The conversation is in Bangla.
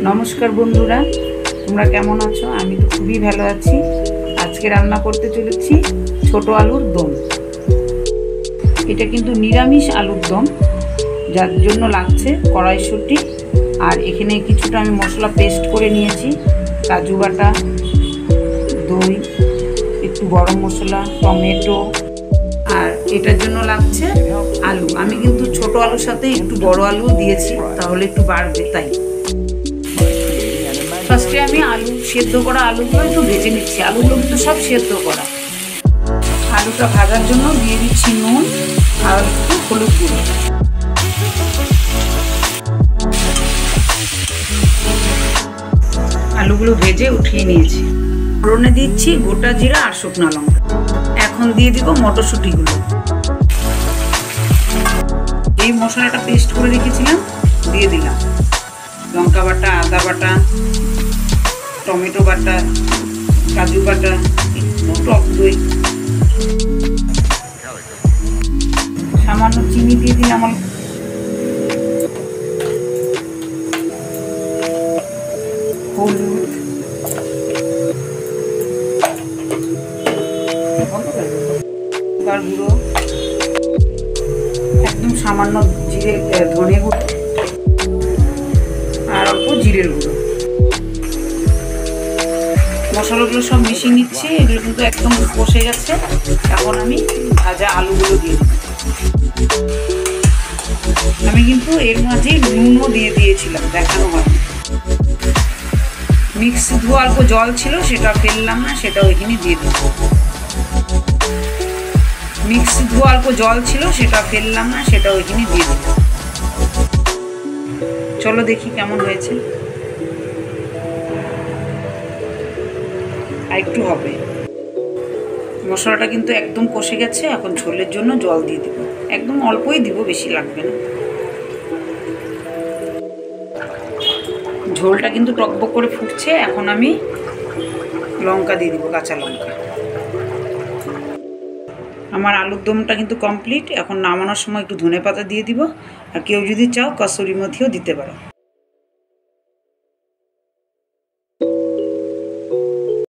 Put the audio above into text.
নমস্কার বন্ধুরা, তোমরা কেমন আছো? আমি তো খুবই ভালো আছি। আজকে রান্না করতে চলেছি ছোট আলুর দম। এটা কিন্তু নিরামিষ আলুর দম, যার জন্য লাগছে কড়াইশুঁটি, আর এখানে কিছুটা আমি মশলা পেস্ট করে নিয়েছি, কাজু বাটা, দই, একটু গরম মশলা, টমেটো, আর এটার জন্য লাগছে আলু। আমি কিন্তু ছোট আলুর সাথে একটু বড় আলু দিয়েছি, তাহলে একটু বাড়বে তাই। ফার্স্টে আমি আলু সেদ্ধ করা আলুগুলো একটু ভেজে নিচ্ছি। আলুগুলো কিন্তু সব সেদ্ধ করা। আলুটা ভাজার জন্য দিয়ে দিচ্ছি নুন আর একটু হলুদ গুঁড়ো। আলুগুলো ভেজে উঠিয়ে নিয়েছি। ফোড়নে দিচ্ছি গোটা জিরা আর শুকনো লঙ্কা। এখন দিয়ে দিব মটরশুঁটিগুলো। এই মশলাটা পেস্ট করে রেখেছিলাম দিয়ে দিলাম। লঙ্কা বাটা, আদা বাটা, টমেটো বাটা, কাজু বাটা, একটু টক দই, সামান্য চিনি দিয়ে দিলাম, হলুদ, লঙ্কার গুঁড়ো, একদম সামান্য ধনে গুঁড়ো আর অল্প জিরের গুঁড়ো। মশলাগুলো সব মিশিয়ে নিচ্ছি। এগুলো কিন্তু একদম কষে গেছে। এখন আমি ভাজা আলুগুলো দিয়ে দিই। আমি কিন্তু এর মাঝে নুনও দিয়ে দিয়েছিলাম, দেখানো হয়। মিক্সি ধোয়া অল্প জল ছিল, সেটা ফেললাম না, সেটা ওইখানে দিয়ে দেবো। মিক্সি ধোয়া অল্প জল ছিল, সেটা ফেললাম না, সেটা ওইখানে দিয়ে দেবো। চলো দেখি কেমন হয়েছে। আর একটু হবে। মশলাটা কিন্তু একদম কষে গেছে। এখন ঝোলের জন্য জল দিয়ে দিব। একদম অল্পই দিব, বেশি লাগবে না। ঝোলটা কিন্তু টকবক করে ফুটছে। এখন আমি লঙ্কা দিয়ে দিব, কাঁচা লঙ্কা। আমার আলুর দমটা কিন্তু কমপ্লিট। এখন নামানোর সময় একটু ধনেপাতা দিয়ে দিব। আর কেউ যদি চাও কসুরি মেথিও দিতে পারো।